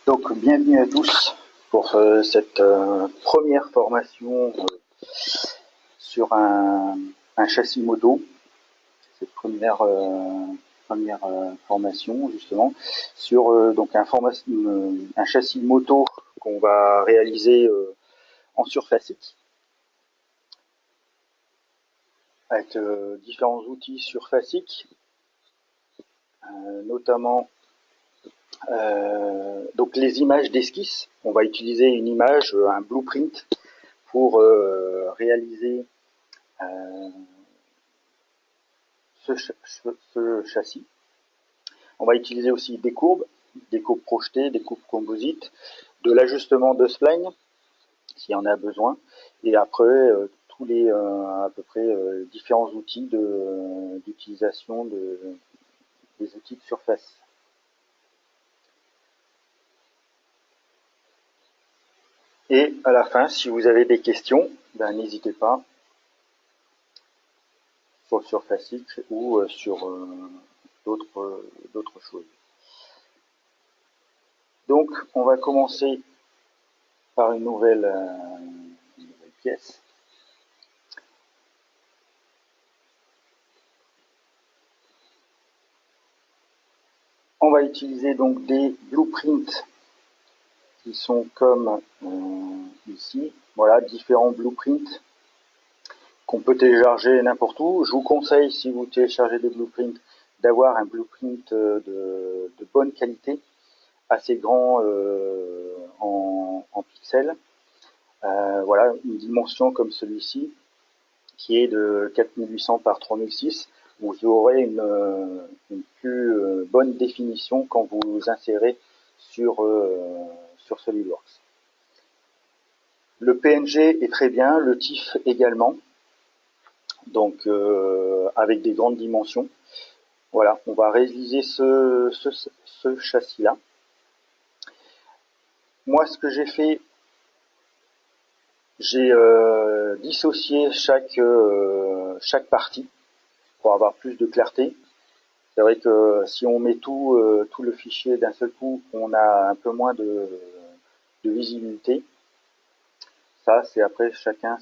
Donc bienvenue à tous pour cette première formation sur un châssis moto. Cette première formation justement sur donc un châssis moto qu'on va réaliser en surfacique avec différents outils surfaciques, notamment donc les images d'esquisse. On va utiliser une image, un blueprint pour réaliser ce châssis. On va utiliser aussi des courbes projetées, des courbes composites, de l'ajustement de spline s'il y en a besoin, et après tous les à peu près différents outils d'utilisation des outils de surface. Et à la fin, si vous avez des questions, n'hésitez pas sur le surfacique ou sur d'autres choses. Donc, on va commencer par une nouvelle pièce. On va utiliser donc des blueprints qui sont comme ici. Voilà, différents blueprints qu'on peut télécharger n'importe où. Je vous conseille, si vous téléchargez des blueprints, d'avoir un blueprint de bonne qualité, assez grand en pixels. Voilà, une dimension comme celui-ci, qui est de 4800 par 3006, où vous aurez une plus bonne définition quand vous insérez sur SolidWorks. Le PNG est très bien, le TIFF également, donc avec des grandes dimensions. Voilà, on va réaliser ce châssis-là. Moi, ce que j'ai fait, j'ai dissocié chaque partie pour avoir plus de clarté. C'est vrai que si on met tout le fichier d'un seul coup, on a un peu moins de visibilité. Ça, c'est après chacun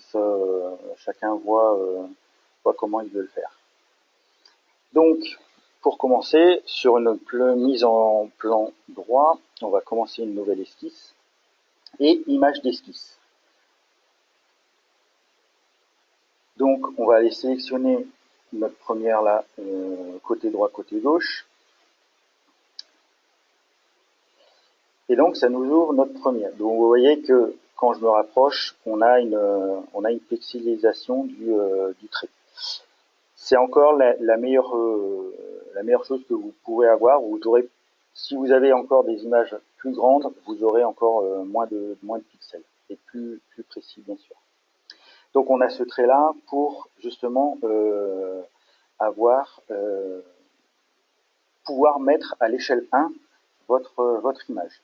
voit comment il veut le faire. Donc, pour commencer, sur une mise en plan droit, on va commencer une nouvelle esquisse et image d'esquisse. Donc, on va aller sélectionner notre première là, côté droit, côté gauche. Et donc, ça nous ouvre notre première. Donc, vous voyez que quand je me rapproche, on a une pixelisation du trait. C'est encore la meilleure chose que vous pourrez avoir. Vous aurez, si vous avez encore des images plus grandes, vous aurez encore moins de pixels et plus précis, bien sûr. Donc, on a ce trait-là pour justement pouvoir mettre à l'échelle 1 votre image.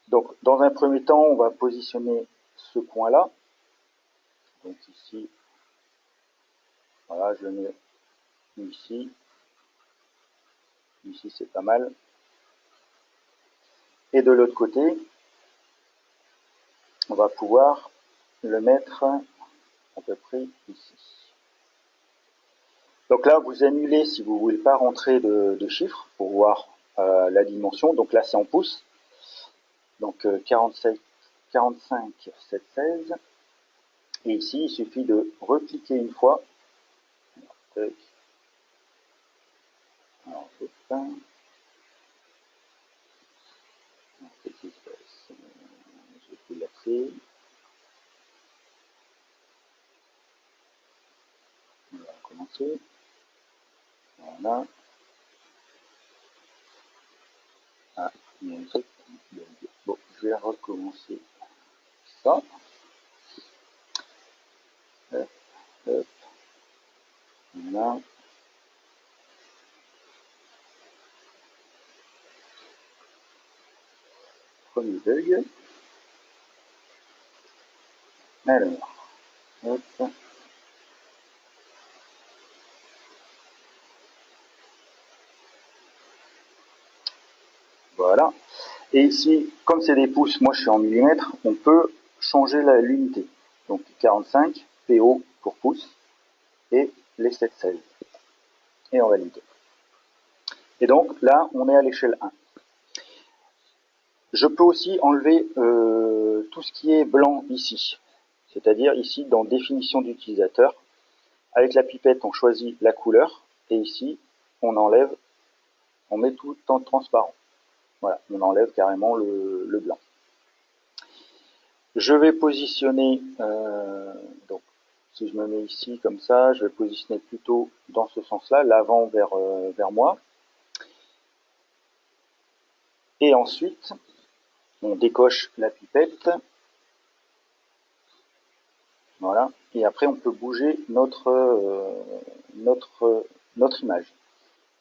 Donc, dans un premier temps, on va positionner ce point-là. Donc ici, voilà, je le mets ici. Ici, c'est pas mal. Et de l'autre côté, on va pouvoir le mettre à peu près ici. Donc là, vous annulez si vous ne voulez pas rentrer de chiffres pour voir la dimension. Donc là, c'est en pouces. Donc 45 716. Et ici, il suffit de recliquer une fois. Alors, hop. Qu'est-ce qui se passe? Je vais plus l'accès. On va recommencer. Voilà. Ah, il y a un truc. Bon, je vais recommencer ça. Hop, hop. Voilà. Premier bug. Alors, hop. Voilà. Et ici, comme c'est des pouces, moi je suis en millimètres, on peut changer l'unité. Donc 45, PO pour pouce, et les 7,16. Et on valide. Et donc là, on est à l'échelle 1. Je peux aussi enlever tout ce qui est blanc ici. C'est-à-dire ici, dans définition d'utilisateur, avec la pipette, on choisit la couleur, et ici, on enlève, on met tout en transparent. Voilà, on enlève carrément le blanc. Je vais positionner, donc si je me mets ici comme ça, je vais positionner plutôt dans ce sens-là, l'avant vers moi. Et ensuite, on décoche la pipette. Voilà. Et après, on peut bouger notre image.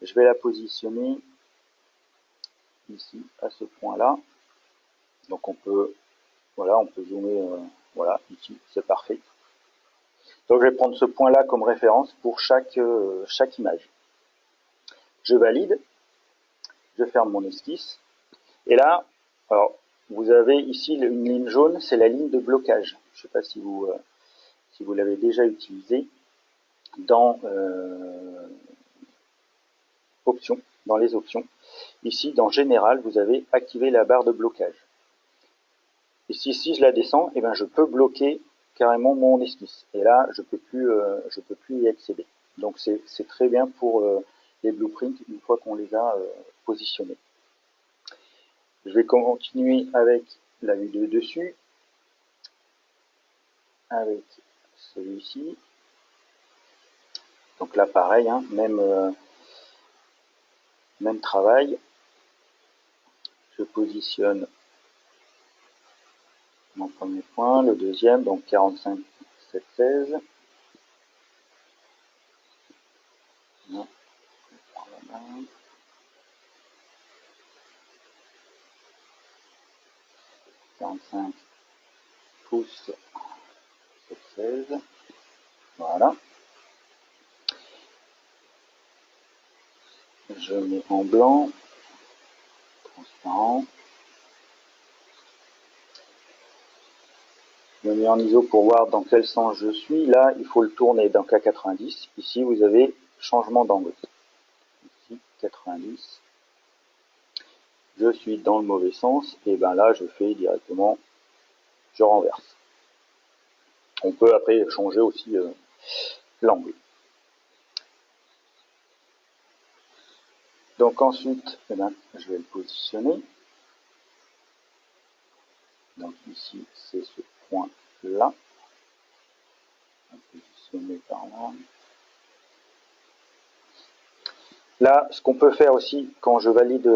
Je vais la positionner ici, à ce point-là. Donc on peut, voilà, on peut zoomer, voilà, ici, c'est parfait. Donc je vais prendre ce point-là comme référence pour chaque image. Je valide, je ferme mon esquisse. Et là, alors, vous avez ici une ligne jaune, c'est la ligne de blocage. Je ne sais pas si vous l'avez déjà utilisé dans options, dans les options. Ici, dans général, vous avez activé la barre de blocage. Et si je la descends, eh ben, je peux bloquer carrément mon esquisse. Et là, je peux plus y accéder. Donc c'est très bien pour les blueprints une fois qu'on les a positionnés. Je vais continuer avec la vue de dessus, avec celui-ci. Donc là, pareil, hein, même travail. Je positionne mon premier point, le deuxième, donc 45, 7, 16. Non, 45 pouces, 7, 16. Voilà. Je mets en blanc, transparent. Je me mets en ISO pour voir dans quel sens je suis. Là, il faut le tourner dans K90. Ici, vous avez changement d'angle. Ici, 90. Je suis dans le mauvais sens. Et ben là, je fais directement, je renverse. On peut après changer aussi l'angle. Donc ensuite, eh ben, je vais le positionner. Donc ici, c'est ce point-là. On va positionner par là. Là, ce qu'on peut faire aussi, quand je valide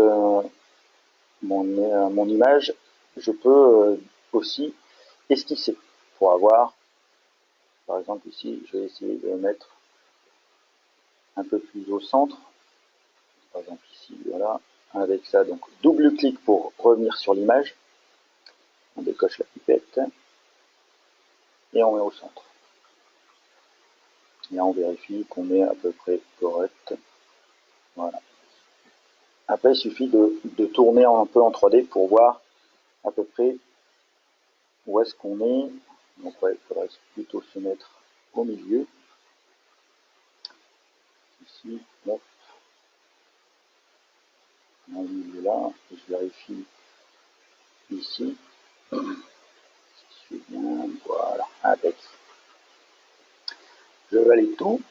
mon image, je peux aussi esquisser pour avoir, par exemple ici, je vais essayer de mettre un peu plus au centre. Par exemple ici, voilà, avec ça, donc double clic pour revenir sur l'image. On décoche la pipette et on met au centre. Et on vérifie qu'on est à peu près correct. Voilà. Après, il suffit de tourner un peu en 3D pour voir à peu près où est-ce qu'on est. Donc ouais, il faudrait plutôt se mettre au milieu. Ici, hop. Au milieu là, je vérifie ici. C'est bien, voilà, avec. Je valide tout.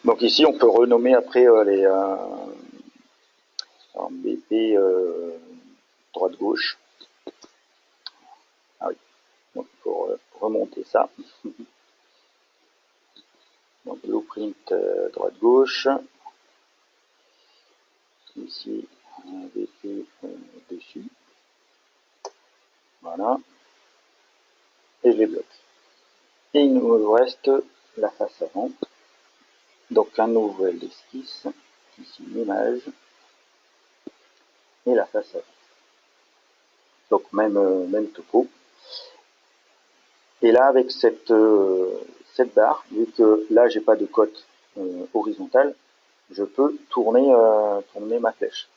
Donc ici, on peut renommer après les BP droite-gauche. Ah oui, donc pour remonter ça. Donc blueprint droite-gauche. Ici, un BP dessus. Voilà. Et je les bloque. Et il nous reste la face avant. Donc un nouvel esquisse. Ici, l'image. Et la face avant. Donc même topo. Et là, avec cette barre, vu que là, j'ai pas de cote horizontale, je peux tourner, tourner ma flèche.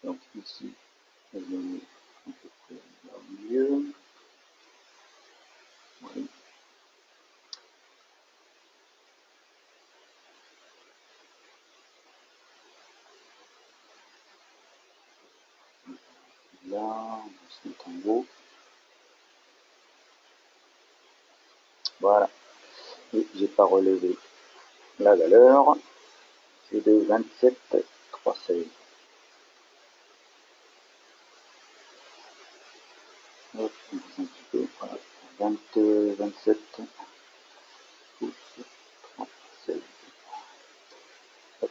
Donc ici, je mets à peu près au milieu. Oui. Là, c'est en haut. Voilà. Et j'ai pas relevé la valeur. C'est de 27,316. Hop, on pousse un petit peu. Voilà. 27, 316. Hop,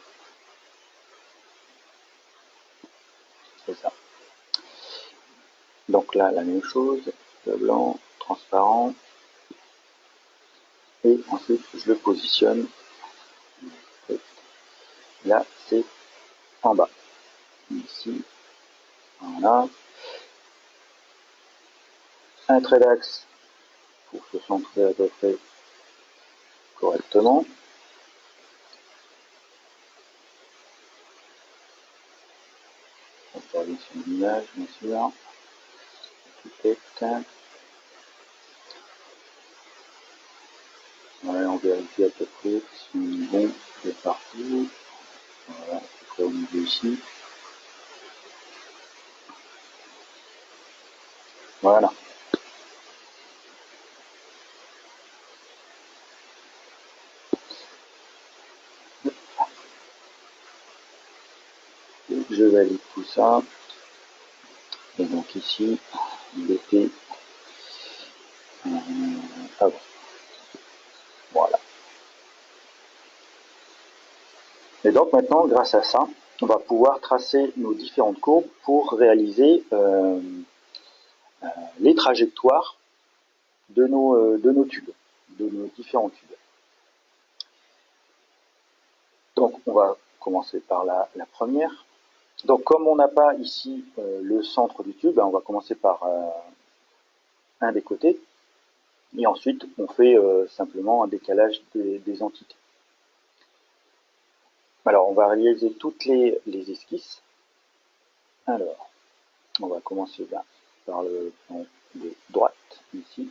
c'est ça. Donc là, la même chose. Le blanc, transparent. Et ensuite, je le positionne. Là, c'est en bas. Ici, voilà. Un trait d'axe pour se centrer à peu près correctement. On peut aller sur l'image, bien sûr. Peut-être. Voilà, on vérifie à peu près si on est bon de partout. Voilà, à peu près au milieu ici. Voilà. Et je valide tout ça. Et donc ici, il était avant. Voilà. Et donc maintenant, grâce à ça, on va pouvoir tracer nos différentes courbes pour réaliser les trajectoires de nos tubes, de nos différents tubes. Donc on va commencer par la première. Donc comme on n'a pas ici le centre du tube, on va commencer par un des côtés. Et ensuite, on fait simplement un décalage des entités. Alors, on va réaliser toutes les esquisses. Alors, on va commencer là, par le plan de droite, ici.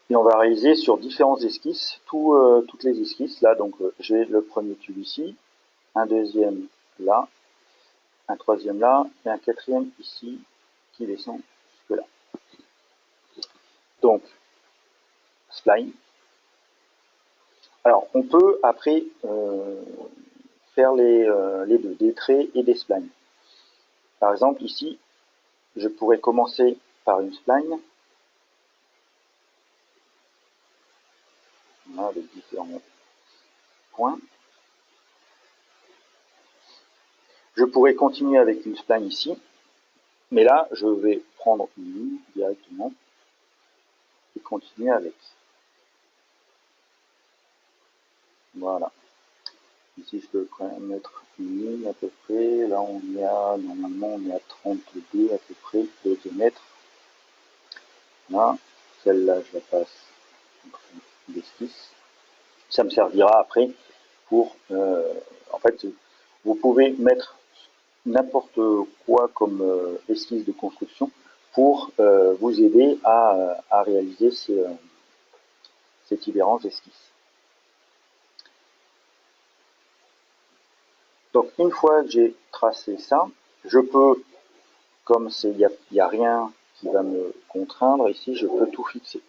Et on va réaliser sur différentes esquisses, toutes les esquisses. Là, donc, j'ai le premier tube ici, un deuxième là, un troisième là, et un quatrième ici, qui descend jusque là. Donc, spline. Alors, on peut après faire les deux, des traits et des splines. Par exemple, ici, je pourrais commencer par une spline, là, avec différents points. Je pourrais continuer avec une spline ici, mais là, je vais prendre une ligne directement et continuer avec. Voilà. Ici, je peux quand même mettre une ligne à peu près. Là, on est à, normalement, on est à 32 à peu près de diamètre. Là, celle-là, je la passe d'esquisse. Ça me servira après pour, en fait, vous pouvez mettre n'importe quoi comme esquisse de construction pour vous aider à réaliser ces différentes esquisses. Donc une fois que j'ai tracé ça, je peux, comme il n'y a rien qui va me contraindre, ici je peux tout fixer.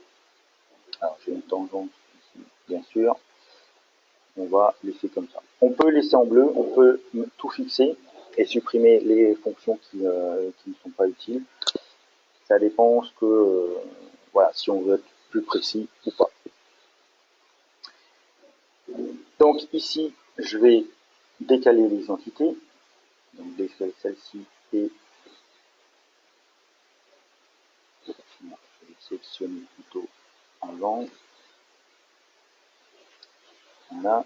Alors j'ai une tangente ici, bien sûr, on va laisser comme ça. On peut laisser en bleu, on peut tout fixer et supprimer les fonctions qui ne sont pas utiles. Ça dépend ce que, voilà, si on veut être plus précis ou pas. Donc ici, je vais décaler les entités. Donc décaler celle-ci et je vais sélectionner plutôt avant. Voilà.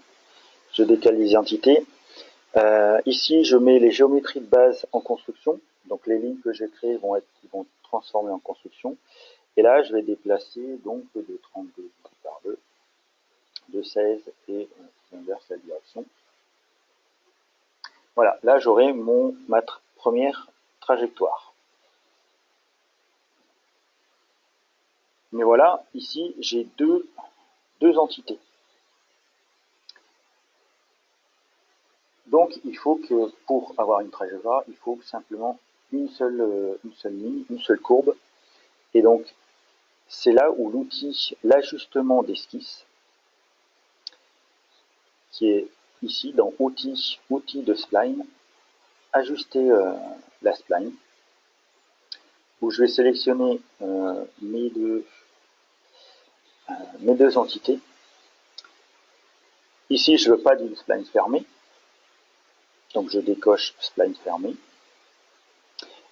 Je décale les entités. Ici, je mets les géométries de base en construction. Donc les lignes que j'ai créées vont transformer en construction. Et là, je vais déplacer donc de 32 par 2. de 16 et j'inverse la direction. Voilà, là j'aurai ma première trajectoire. Mais voilà, ici j'ai deux entités. Donc il faut que pour avoir une trajectoire, il faut simplement une seule ligne, une seule courbe. Et donc c'est là où l'outil, l'ajustement d'esquisse, qui est ici dans outils de spline, ajuster la spline, où je vais sélectionner mes deux entités. Ici, je ne veux pas d'une spline fermée, donc je décoche spline fermée.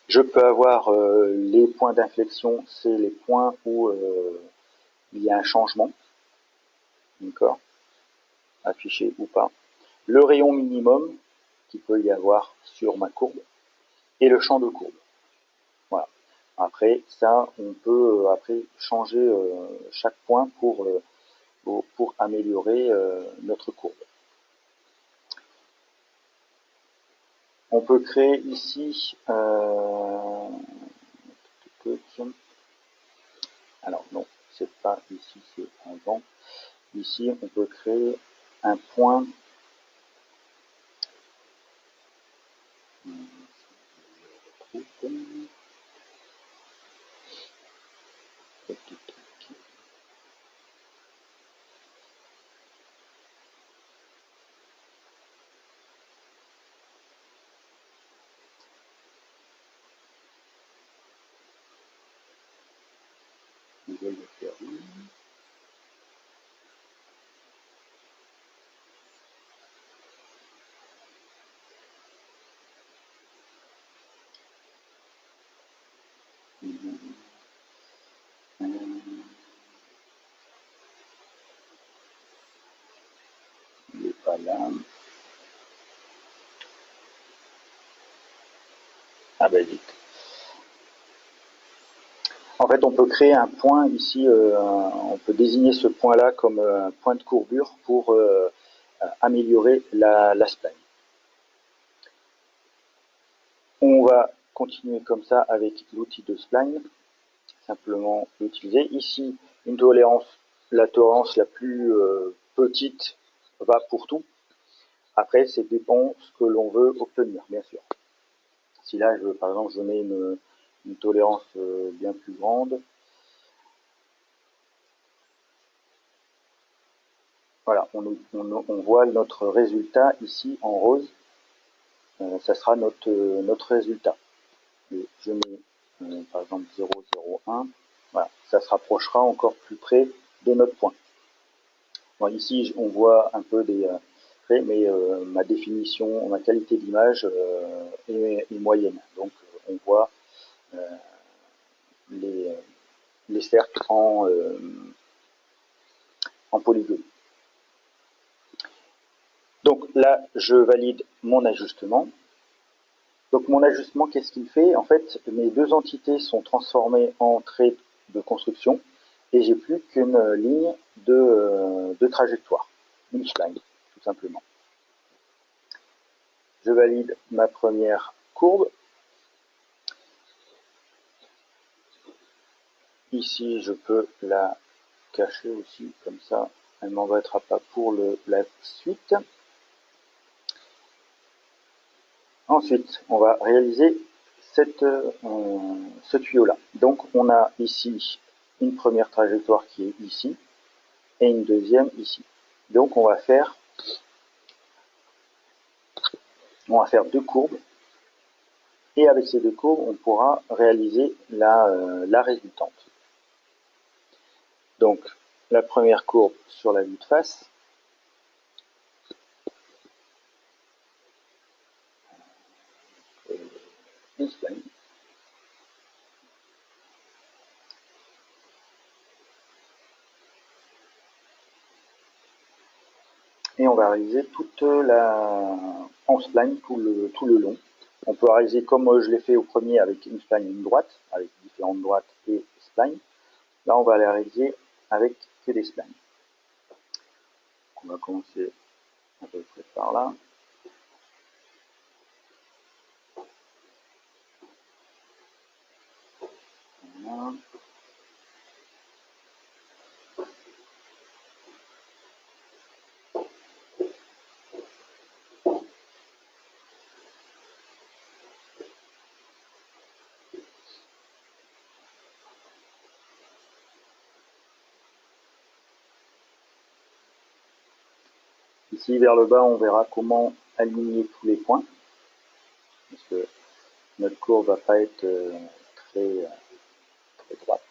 Je peux avoir les points d'inflexion, c'est les points où il y a un changement, d'accord, affiché ou pas. Le rayon minimum qu'il peut y avoir sur ma courbe et le champ de courbe. Voilà. Après ça, on peut après changer chaque point pour améliorer notre courbe. On peut créer ici alors non, c'est pas ici, c'est avant. Ici, on peut créer un point il n'est pas là. Ah ben vite. En fait, on peut créer un point ici, on peut désigner ce point-là comme un point de courbure pour améliorer la spline. On va continuer comme ça avec l'outil de spline, simplement l'utiliser. Ici, une tolérance, la tolérance la plus petite va pour tout. Après, c'est dépend ce que l'on veut obtenir, bien sûr. Si là, par exemple, je mets une tolérance bien plus grande, voilà, on voit notre résultat ici en rose. Ça sera notre résultat. Et je mets par exemple 0,01. Voilà, ça se rapprochera encore plus près de notre point. Bon, ici, on voit un peu des mais ma définition, ma qualité d'image est moyenne. Donc, on voit les cercles en polygone. Donc là, je valide mon ajustement. Donc mon ajustement, qu'est-ce qu'il fait? En fait, mes deux entités sont transformées en traits de construction et j'ai plus qu'une ligne de trajectoire, une spline, tout simplement. Je valide ma première courbe. Ici, je peux la cacher aussi, comme ça, elle ne m'embêtera pas pour la suite. Ensuite, on va réaliser ce tuyau-là. Donc, on a ici une première trajectoire qui est ici et une deuxième ici. Donc, on va faire deux courbes et avec ces deux courbes, on pourra réaliser la résultante. Donc, la première courbe sur la vue de face. Une spline. Et on va réaliser toute en spline tout le long. On peut réaliser comme je l'ai fait au premier avec une spline et une droite, avec différentes droites et spline. Là, on va la réaliser avec que des splines. on va commencer à peu près par là. Voilà. Ici, vers le bas, on verra comment aligner tous les points, parce que notre courbe va pas être très droite.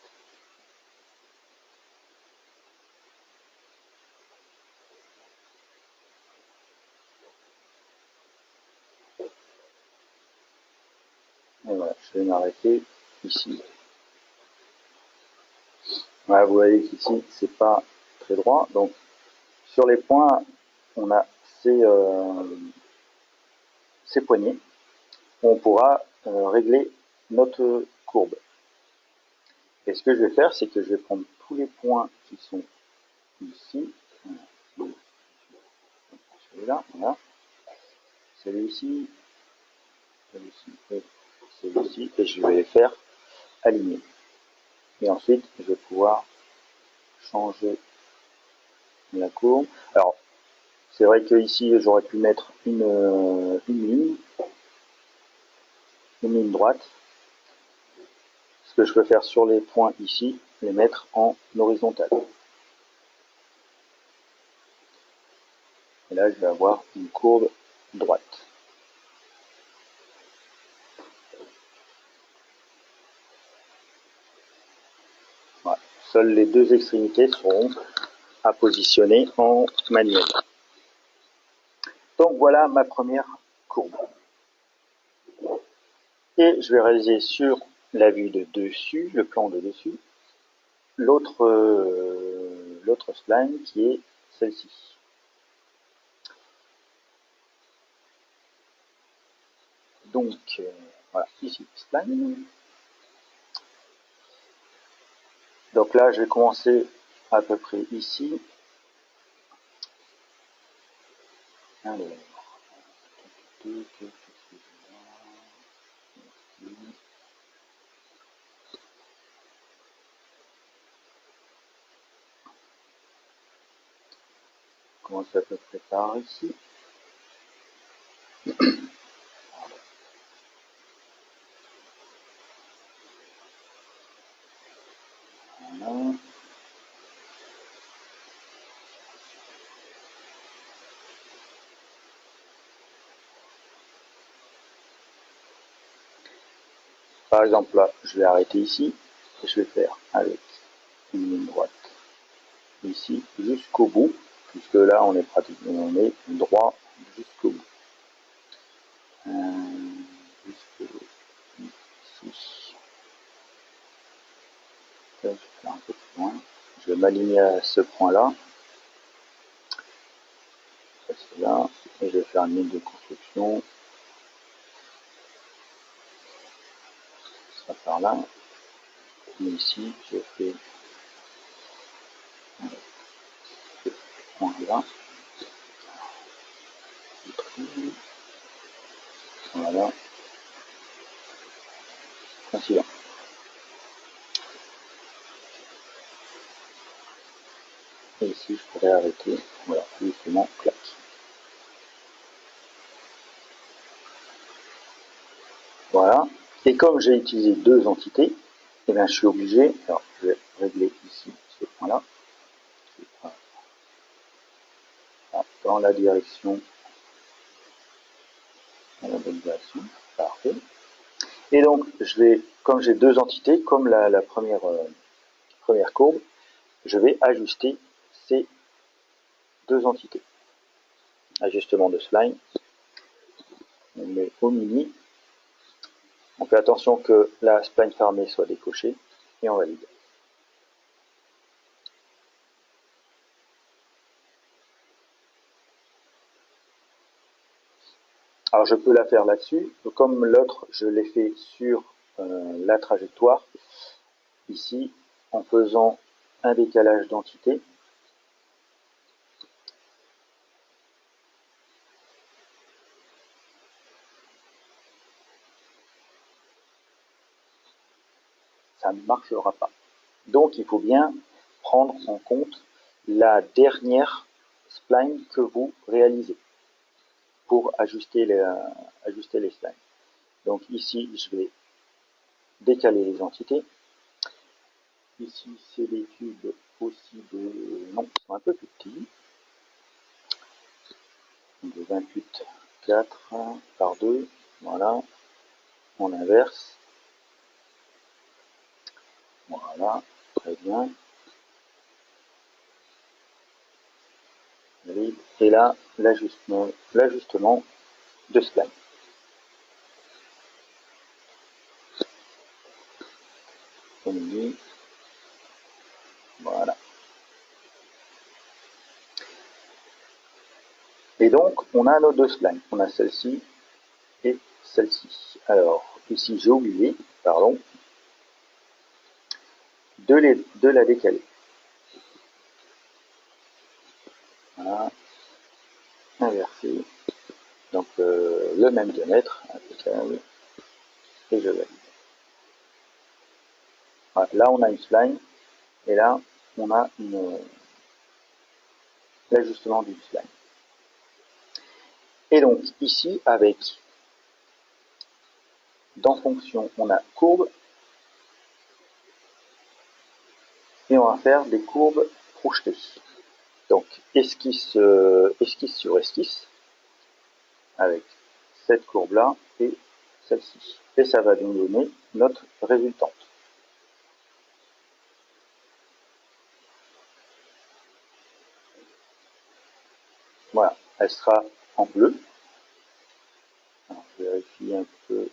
Et voilà, je vais m'arrêter ici. Voilà, vous voyez qu'ici, c'est pas très droit. Donc, sur les points, on a ces poignées où on pourra régler notre courbe. Et ce que je vais faire, c'est que je vais prendre tous les points qui sont ici. Celui-là, voilà. Celui-ci, celui-ci et celui-ci. Et je vais les faire aligner. Et ensuite, je vais pouvoir changer la courbe. Alors, c'est vrai que ici, j'aurais pu mettre une ligne droite. Ce que je peux faire sur les points ici, les mettre en horizontal. Et là, je vais avoir une courbe droite. Voilà. Seules les deux extrémités seront à positionner en manuel. Donc voilà ma première courbe. Et je vais réaliser sur la vue de dessus, le plan de dessus, l'autre spline qui est celle-ci. Donc voilà, ici spline. Donc là, je vais commencer à peu près ici. Alors, commence à peu près par ici. Voilà. Par exemple, là, je vais arrêter ici et je vais faire avec une ligne droite ici jusqu'au bout, puisque là, on est pratiquement droit jusqu'au bout. Jusqu'au bout ici. Là, je vais faire un peu plus loin. Je vais m'aligner à ce point-là. Là, et je vais faire une ligne de construction. Ça par là. Et ici, je fais ce point-là. Voilà. Ainsi là. Et ici, je pourrais arrêter. Voilà, justement, clac. Voilà. Et comme j'ai utilisé deux entités, eh bien, je suis obligé, alors je vais régler ici ce point-là, dans la direction, dans la bonne direction, parfait. Et donc, je vais, comme j'ai deux entités, comme la première courbe, je vais ajuster ces deux entités. Ajustement de spline, on met au mini, on fait attention que la spline fermée soit décochée, et on valide. Alors je peux la faire là-dessus, comme l'autre je l'ai fait sur la trajectoire, ici en faisant un décalage d'entité, ça ne marchera pas. Donc il faut bien prendre en compte la dernière spline que vous réalisez pour ajuster les splines. Donc ici, je vais décaler les entités. Ici, c'est les tubes aussi de... Non, ils sont un peu plus petits. De 28,4 par 2. Voilà. On inverse. Voilà. Très bien. Et là, l'ajustement de spline. Voilà. Et donc, on a nos deux splines. On a celle-ci et celle-ci. Alors, ici, j'ai oublié, pardon, de la décaler. Voilà. Inversé. Donc, le même diamètre, impeccable. Et je valide. Voilà. Là, on a une spline. Et là, on a l'ajustement d'une spline. Et donc, ici, dans fonction, on a courbe. Et on va faire des courbes projetées. Donc, esquisse sur esquisse, avec cette courbe-là et celle-ci. Et ça va nous donner notre résultante. Voilà, elle sera en bleu. Alors, je vérifie un peu.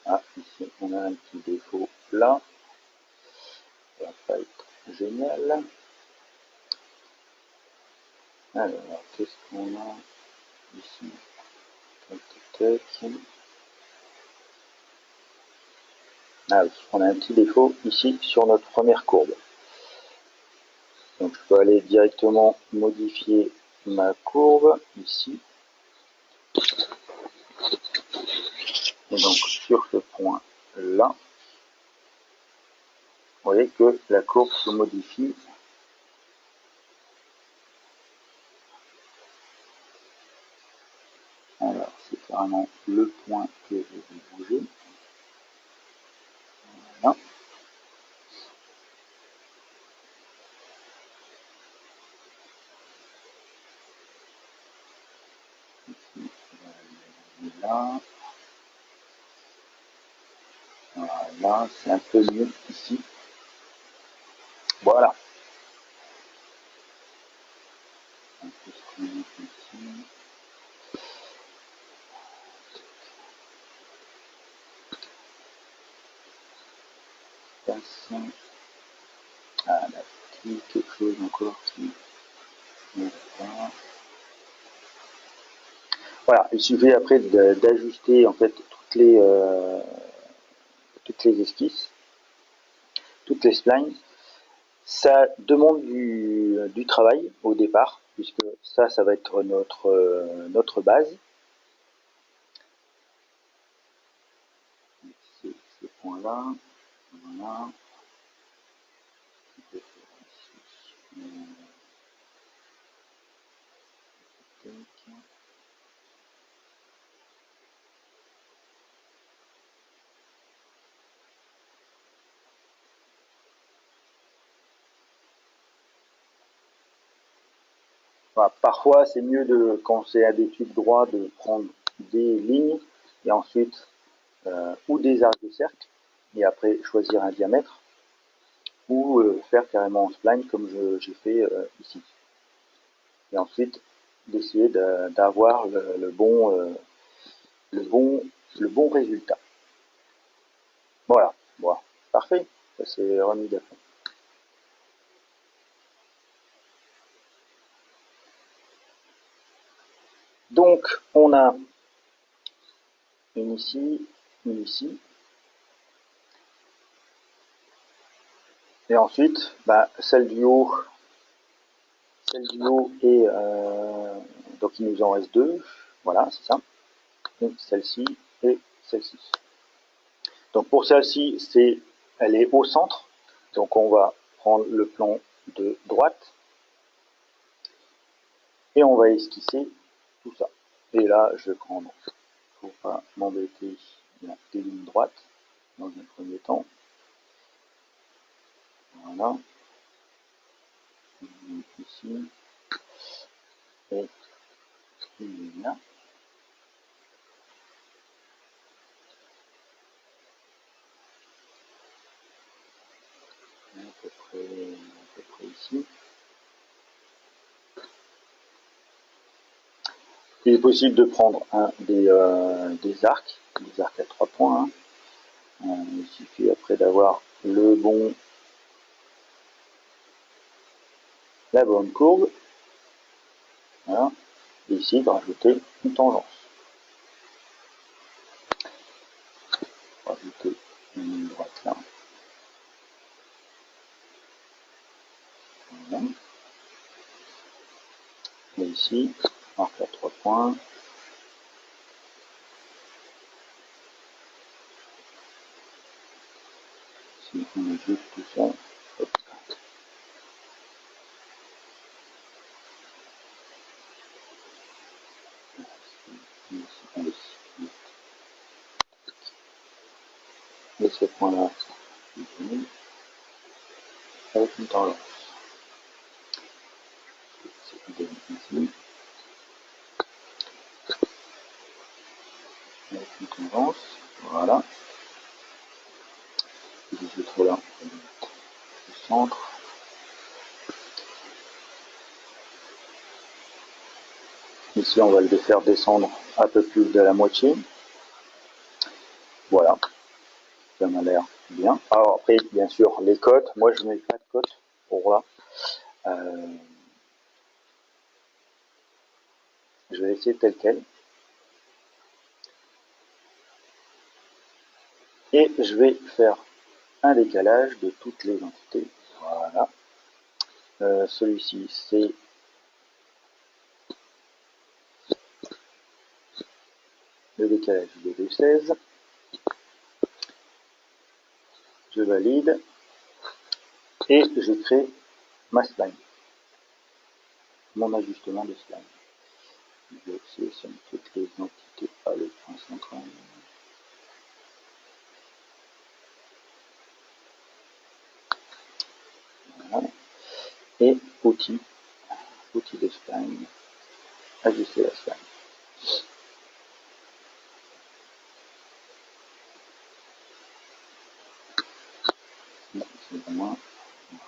Ah, ici, on a un petit défaut là. Ça va pas être génial. Alors, qu'est-ce qu'on a ici? Ah oui, on a un petit défaut ici sur notre première courbe. Donc je peux aller directement modifier ma courbe ici. Et donc sur ce point là, vous voyez que la courbe se modifie. Alors c'est carrément le point que je vais bouger. Voilà. Là. Voilà, c'est un peu mieux ici. Voilà. Un peu ce qu'on a ici. Passe. Ah, là, quelque chose encore qui n'est pas. Voilà, il suffit après d'ajuster en fait toutes les esquisses, toutes les splines. Ça demande du travail au départ, puisque ça va être notre base. Ces points-là, voilà. Voilà, parfois, c'est mieux quand c'est à des tubes droits, de prendre des lignes et ensuite ou des arcs de cercle et après choisir un diamètre ou faire carrément en spline comme j'ai fait ici. Et ensuite d'essayer d'avoir le bon résultat. Voilà, bon, parfait, ça c'est remis à fond. Donc on a une ici, et ensuite celle du haut et donc il nous en reste deux, voilà c'est ça, celle-ci et celle-ci. Donc pour celle-ci c'est elle est au centre. Donc on va prendre le plan de droite et on va esquisser tout ça. Et là, je vais prendre, faut pas m'embêter, des lignes droites dans un premier temps. Voilà. Ici. Et une ligne là. À peu près ici. Il est possible de prendre des arcs à 3 points. Il suffit après d'avoir la bonne courbe. Voilà. Et ici, de rajouter une tangence. Rajouter une ligne droite là. Voilà. Et ici, arc à 3 points. Si on ajoute tout ça, hop. Et ce point-là, avec une tangence. C'est idem ici. Avec une tangence. Voilà. Et je trouve là, au centre. Ici, on va le faire descendre un peu plus de la moitié. Voilà. Ça m'a l'air bien. Alors après, bien sûr, les cotes. Moi, je mets pas de cotes pour là. Je vais laisser tel quel. Et je vais faire un décalage de toutes les entités. Voilà. Celui-ci, c'est le décalage de 2,16. Je valide et je crée ma spline, mon ajustement de spline. Je sélectionne toutes les entités à le point central. Voilà. Et outil de spline, ajuster la spline. Bon, c'est moi.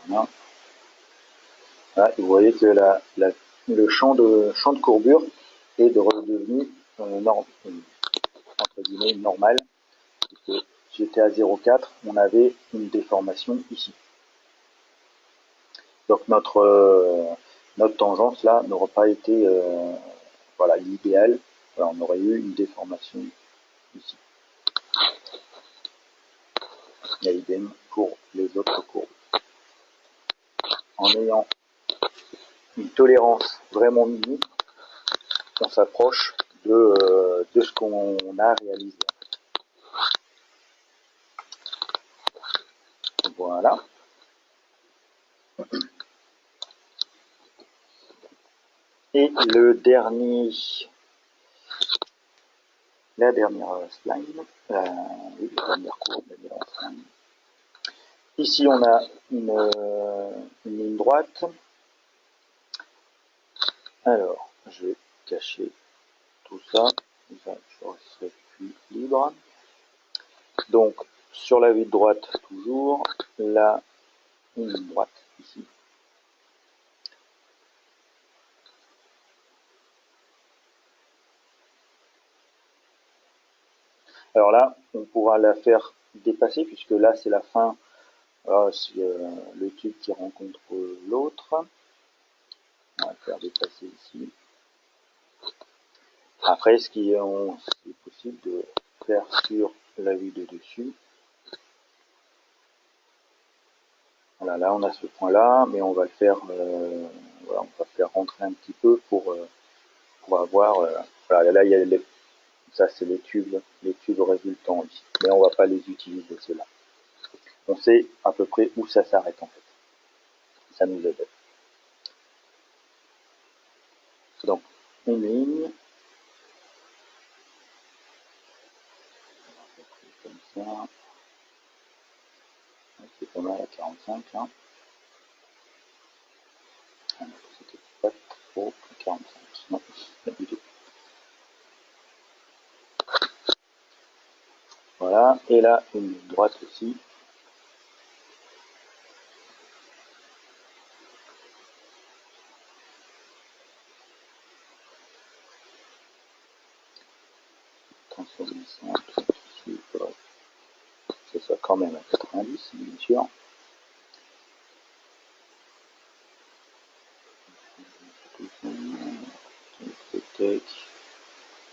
Voilà. Voilà. Et vous voyez que le champ de courbure est redevenu entre guillemets normal. Puisque j'étais à 0,4, on avait une déformation ici. Donc notre tangence là n'aurait pas été voilà, l'idéal. Voilà, on aurait eu une déformation ici. Et idem pour les autres courbes. En ayant une tolérance vraiment minime, on s'approche de ce qu'on a réalisé. Voilà. Et la dernière slide, la dernière courbe, la dernière slide. Ici, on a une ligne droite. Alors, je vais cacher tout ça. Je serai plus libre. Donc, sur la vue de droite, toujours, là, une ligne droite ici. Alors là, on pourra la faire dépasser, puisque là, c'est la fin. C'est le tube qui rencontre l'autre. On va le faire dépasser ici. Après, ce qui est possible de faire sur la vue de dessus. Voilà, là on a ce point-là, mais on va le faire, voilà, on va faire rentrer un petit peu pour avoir, voilà, là il y a ça c'est les tubes résultants ici, mais on va pas les utiliser ceux-là. on sait à peu près où ça s'arrête en fait. Ça nous aide. Donc, une ligne. Comme ça. C'est pas mal à 45 là. Ah non, c'était pas trop 45. Non, pas du tout. Voilà, et là, une ligne droite aussi. Transformation, ici, voilà. C'est ça quand même à 90, bien sûr.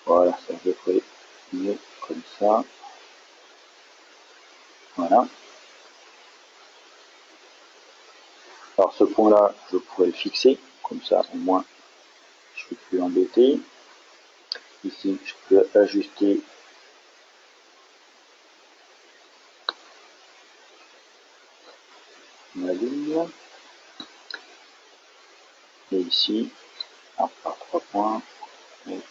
Voilà, c'est à peu près mieux comme ça. Voilà. Alors ce point-là, je pourrais le fixer, comme ça au moins je ne suis plus embêté. Ici, je peux ajuster ma ligne. Et ici, par 3 points, donc,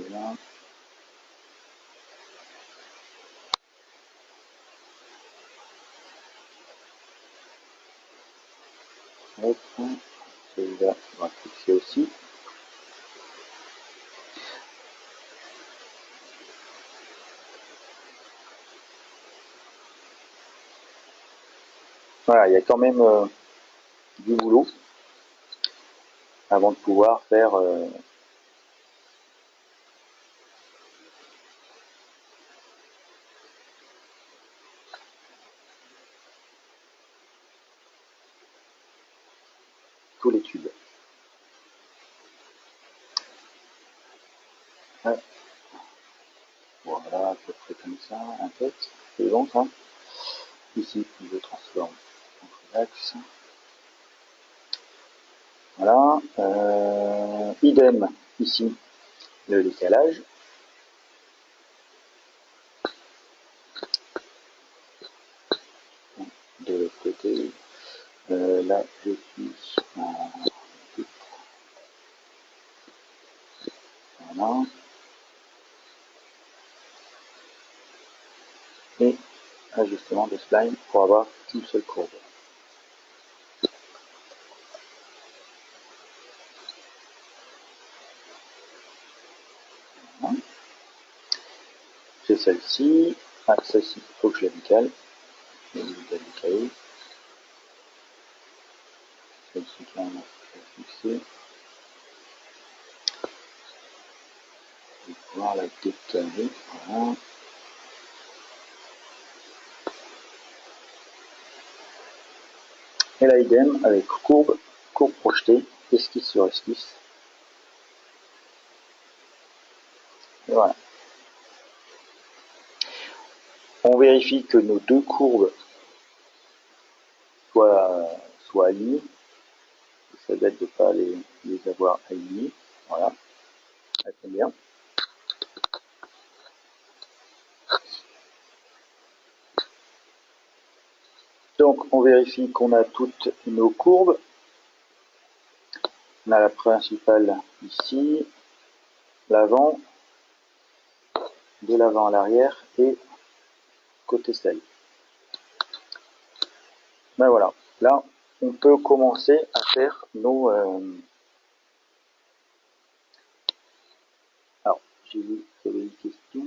là. Hop, celui-là, on va fixer aussi. Voilà, il y a quand même du boulot avant de pouvoir faire tous les tubes. Ouais. Voilà, à peu près comme ça, un peu. C'est bon ça. Ici, je transforme en axe. Voilà. Idem ici, le décalage. De l'autre côté, là, je suis en... Voilà. Et ajustement de spline pour avoir une seule courbe. Voilà. J'ai celle-ci. Ah, celle-ci, il faut que je la décale. Je vais la décaler. Celle-ci, carrément, je vais la fixer. Je vais pouvoir la décaler. Voilà. Et là, idem, avec courbe, courbe projetée, esquisse sur esquisse. Et voilà. On vérifie que nos deux courbes soient alignées. Ça bête de ne pas les avoir alignées. Voilà. Ça tombe bien. Donc, on vérifie qu'on a toutes nos courbes. On a la principale ici, l'avant, de l'avant à l'arrière et côté selle. Ben voilà. Là, on peut commencer à faire nos... Alors, j'ai vu qu'il y avait une question.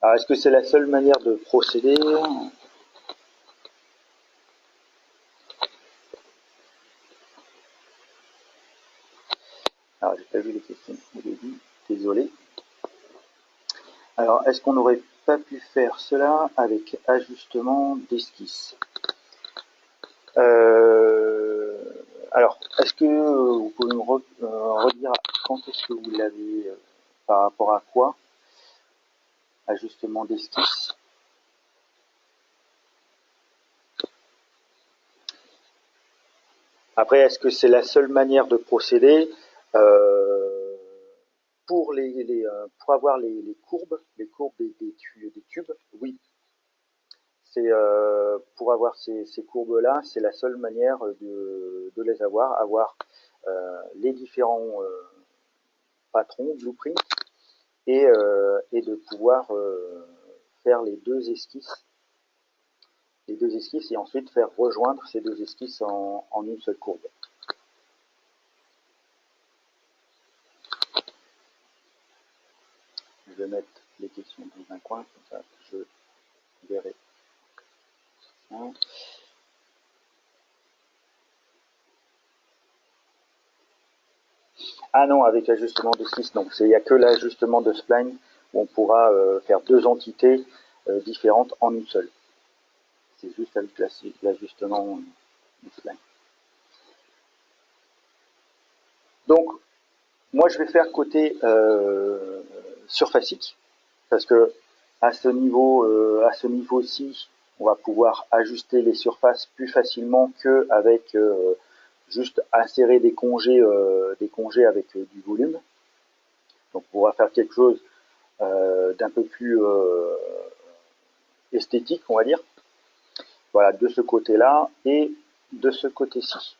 Alors, est-ce que c'est la seule manière de procéder? Alors, j'ai pas vu les questions au début. Désolé. Alors, est-ce qu'on n'aurait pas pu faire cela avec ajustement d'esquisse? Alors, est-ce que vous pouvez me redire quand est-ce que vous l'avez, par rapport à quoi? Ajustement d'esquisse. Après, est-ce que c'est la seule manière de procéder? Euh, pour avoir les courbes, des tubes, oui. C'est pour avoir ces courbes-là, c'est la seule manière de les avoir les différents patrons, blueprints, et de pouvoir faire les deux esquisses et ensuite faire rejoindre ces deux esquisses en une seule courbe. Je vais mettre les questions dans un coin, comme ça je verrai. Ah non, avec l'ajustement de 6, non. Il n'y a que l'ajustement de spline où on pourra faire deux entités différentes en une seule. C'est juste avec l'ajustement de spline. Donc, moi je vais faire côté surfacique, parce que à ce niveau-ci, on va pouvoir ajuster les surfaces plus facilement qu'avec juste insérer des congés avec du volume. Donc on va faire quelque chose d'un peu plus esthétique, on va dire. Voilà, de ce côté-là et de ce côté-ci.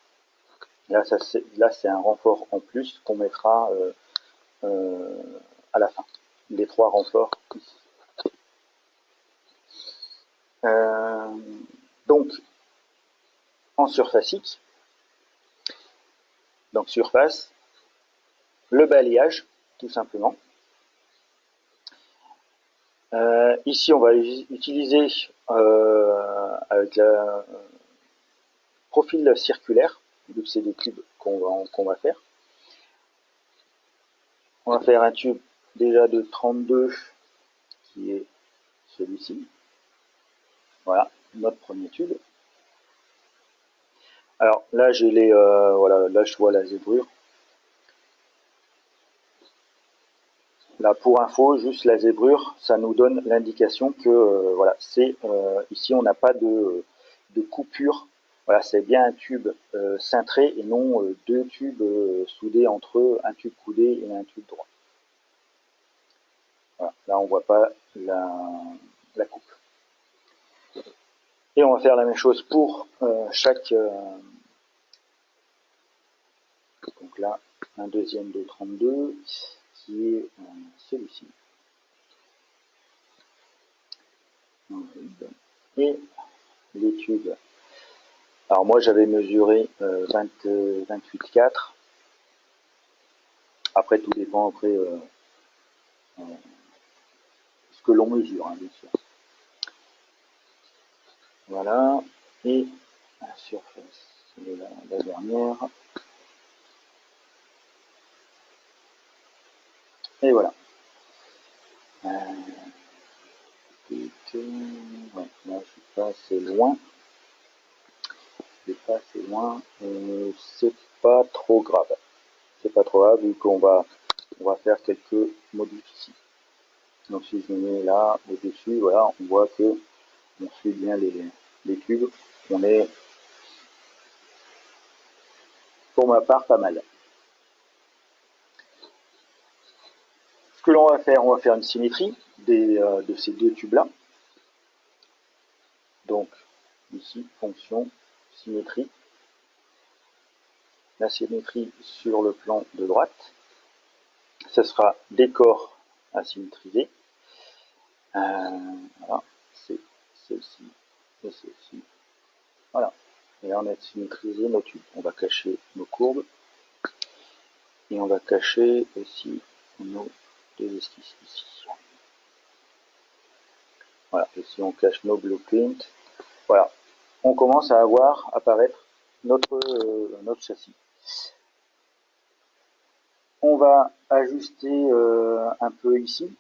Là, c'est un renfort en plus qu'on mettra à la fin. Les trois renforts ici. Donc, en surfacique, donc surface, le balayage, tout simplement. Ici, on va utiliser avec le profil circulaire, vu que c'est des cubes qu'on va faire. On va faire un tube déjà de 32 qui est celui-ci. Voilà, notre premier tube. Alors là, j'ai voilà, là je vois la zébrure. Là, pour info, juste la zébrure, ça nous donne l'indication que voilà, c'est ici on n'a pas de coupure. Voilà, c'est bien un tube cintré et non deux tubes soudés entre eux, un tube coudé et un tube droit. Voilà, là on voit pas la coupe. Et on va faire la même chose pour chaque. Donc là, un deuxième de 32 qui est celui-ci. Et les tubes. Alors moi j'avais mesuré 28,4. Après tout dépend après ce que l'on mesure, hein, bien sûr. Voilà. Et la surface, c'est la dernière. Et voilà. Ouais, là je suis pas assez loin. C'est pas trop grave. C'est pas trop grave vu qu'on va faire quelques modifs ici. Donc si je me mets là au-dessus, voilà, on voit que on suit bien les cubes. On est pour ma part pas mal. Ce que l'on va faire, on va faire une symétrie de ces deux tubes-là. Donc ici, fonction, symétrie. La symétrie sur le plan de droite. Ce sera des corps à symétriser. Voilà, c'est celle-ci et celle-ci. Voilà. Et là, on a symétrisé nos tubes. On va cacher nos courbes. Et on va cacher aussi nos deux esquisses ici. Voilà. Et si on cache nos blueprints, voilà. On commence à voir apparaître notre châssis. On va ajuster un peu ici.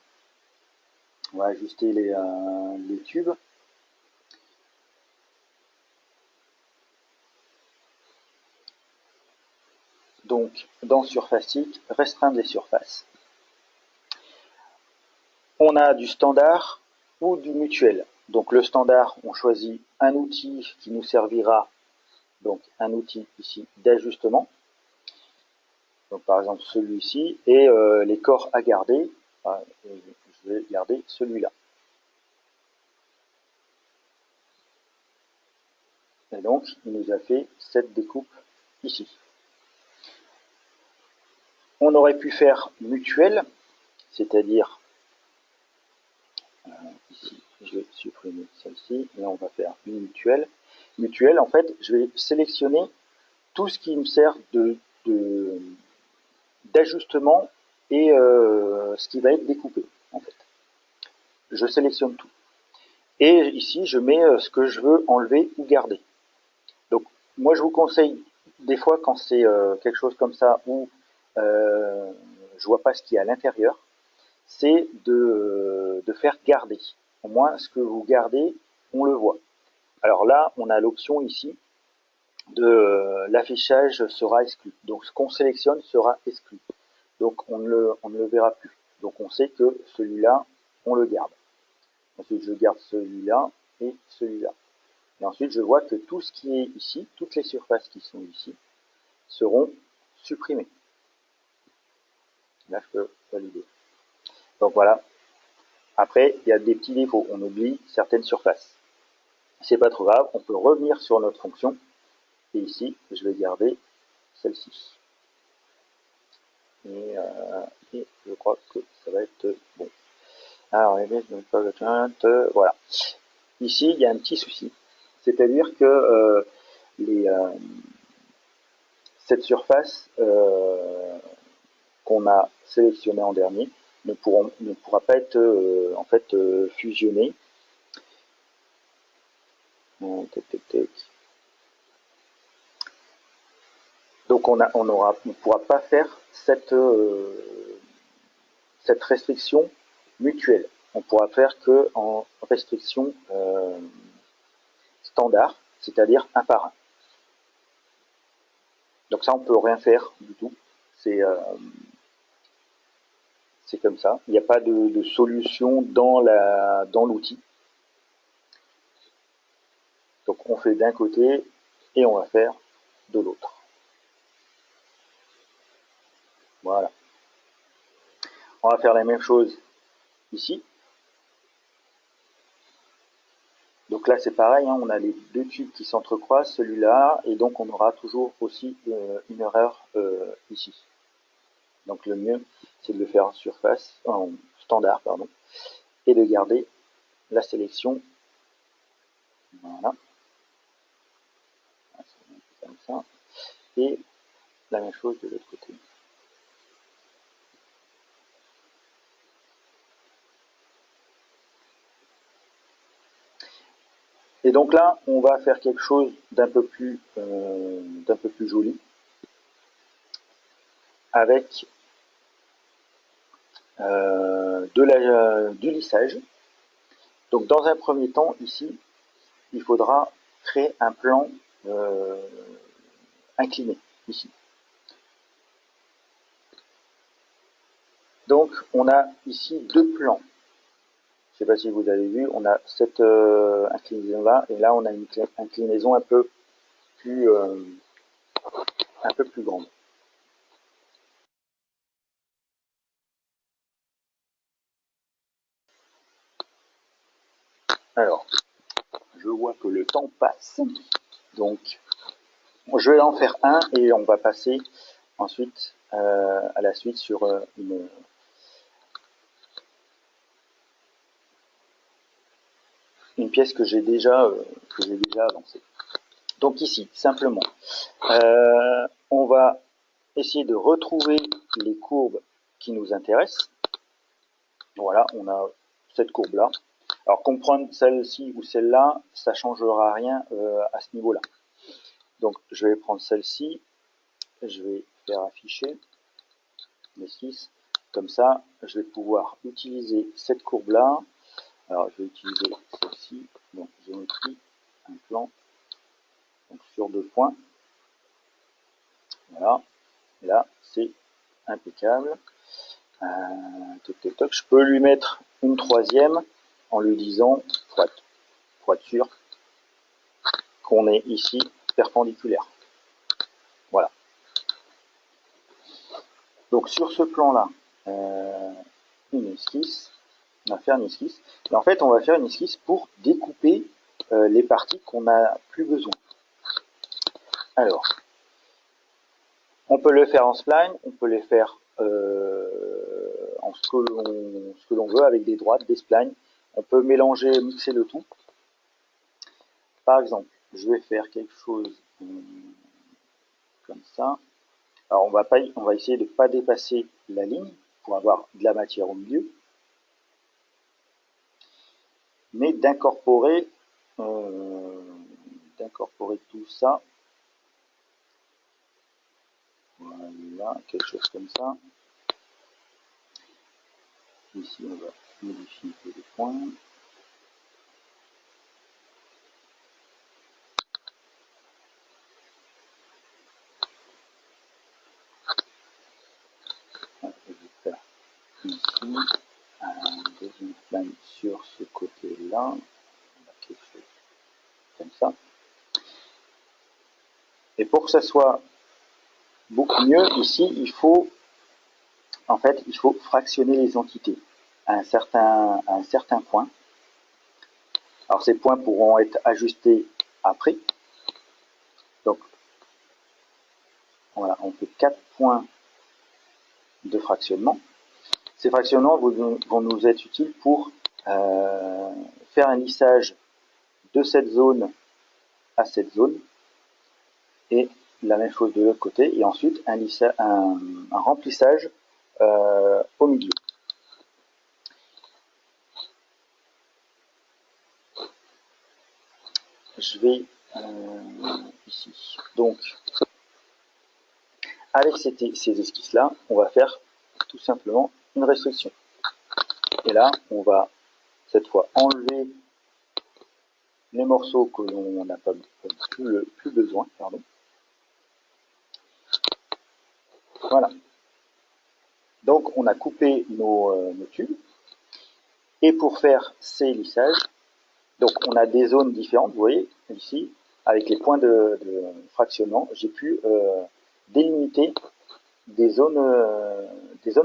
On va ajuster les tubes. Donc, dans surfacique, restreindre les surfaces. On a du standard ou du mutuel. Donc le standard, on choisit un outil qui nous servira donc un outil ici d'ajustement, donc par exemple celui-ci, et les corps à garder, je vais garder celui-là. Et donc il nous a fait cette découpe ici. On aurait pu faire mutuel, c'est-à-dire ici, je vais supprimer celle-ci, et on va faire une mutuelle. Mutuelle, en fait, je vais sélectionner tout ce qui me sert d'ajustement et ce qui va être découpé, en fait. Je sélectionne tout. Et ici, je mets ce que je veux enlever ou garder. Donc, moi, je vous conseille, des fois, quand c'est quelque chose comme ça, où je vois pas ce qu'il y a à l'intérieur, c'est de faire garder. Au moins, ce que vous gardez, on le voit. Alors là, on a l'option ici de l'affichage sera exclu. Donc, ce qu'on sélectionne sera exclu. Donc, on ne le verra plus. Donc, on sait que celui-là, on le garde. Ensuite, je garde celui-là et celui-là. Et ensuite, je vois que tout ce qui est ici, toutes les surfaces qui sont ici, seront supprimées. Là, je peux valider. Donc voilà. Après, il y a des petits défauts. On oublie certaines surfaces. C'est pas trop grave. On peut revenir sur notre fonction. Et ici, je vais garder celle-ci. Et je crois que ça va être bon. Alors, voilà. Ici, il y a un petit souci. C'est-à-dire que cette surface qu'on a sélectionnée en dernier ne pourra pas être en fait fusionnée. Donc on ne pourra pas faire cette restriction mutuelle. On pourra faire que en restriction standard, c'est-à-dire un par un. Donc ça, on peut rien faire du tout. C'est comme ça. Il n'y a pas de solution dans l'outil. Donc on fait d'un côté et on va faire de l'autre. Voilà. On va faire la même chose ici. Donc là c'est pareil, hein, on a les deux tubes qui s'entrecroisent, celui-là, et donc on aura toujours aussi une erreur ici. Donc le mieux c'est de le faire en surface, en standard, pardon, et de garder la sélection. Voilà. Comme ça. Et la même chose de l'autre côté. Et donc là, on va faire quelque chose d'un peu plus joli, avec du lissage. Donc dans un premier temps, ici, il faudra créer un plan incliné, ici. Donc on a ici deux plans. Je ne sais pas si vous avez vu, on a cette inclinaison-là, et là on a une inclinaison un peu plus grande. Alors, je vois que le temps passe, donc je vais en faire un et on va passer ensuite à la suite sur une pièce que j'ai déjà avancée. Donc ici, simplement, on va essayer de retrouver les courbes qui nous intéressent. Voilà, on a cette courbe-là. Alors comprendre celle-ci ou celle-là, ça ne changera rien à ce niveau-là. Donc je vais prendre celle-ci, je vais faire afficher les 6. Comme ça, je vais pouvoir utiliser cette courbe-là. Alors je vais utiliser celle-ci, donc géométrie, un plan, donc sur 2 points. Voilà, et là c'est impeccable. Je peux lui mettre une troisième en lui disant, pour être sûr, qu'on est ici perpendiculaire. Voilà. Donc sur ce plan-là, une esquisse, on va faire une esquisse. Et en fait, on va faire une esquisse pour découper les parties qu'on n'a plus besoin. Alors, on peut le faire en spline, on peut les faire en ce que l'on veut, avec des droites, des splines. On peut mélanger, mixer le tout. Par exemple, je vais faire quelque chose comme ça. Alors on va essayer de ne pas dépasser la ligne pour avoir de la matière au milieu, mais d'incorporer tout ça. Voilà, quelque chose comme ça. Ici, on va modifier les points. Je vais faire ici un deuxième plan sur ce côté-là. Quelque chose comme ça. Et pour que ça soit beaucoup mieux, ici, il faut fractionner les entités à un certain point. Alors ces points pourront être ajustés après. Donc voilà, on fait 4 points de fractionnement. Ces fractionnements vont nous être utiles pour faire un lissage de cette zone à cette zone, et la même chose de l'autre côté, et ensuite un remplissage au milieu. Je vais ici. Donc, avec ces esquisses-là, on va faire tout simplement une restriction. Et là, on va cette fois enlever les morceaux que l'on n'a pas plus besoin. Pardon. Voilà. Donc, on a coupé nos tubes. Et pour faire ces lissages, donc on a des zones différentes. Vous voyez ici, avec les points de fractionnement, j'ai pu délimiter des zones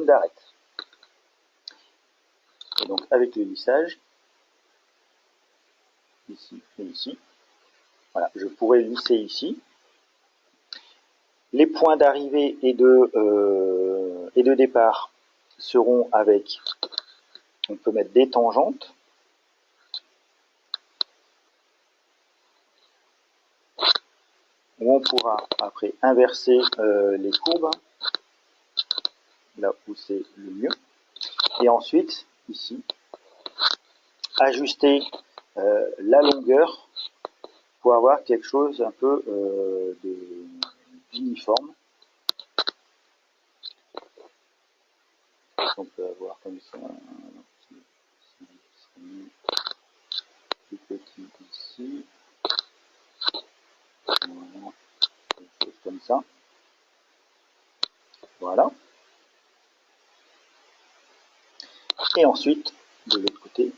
d'arête. Et donc avec le lissage, ici et ici, voilà, je pourrais lisser ici. Les points d'arrivée et de départ seront avec, on peut mettre des tangentes. Où on pourra après inverser les courbes, là où c'est le mieux. Et ensuite, ici, ajuster la longueur pour avoir quelque chose un peu d'uniforme. On peut avoir comme ça plus petit ici, voilà, quelque chose comme ça, voilà. Et ensuite de l'autre côté,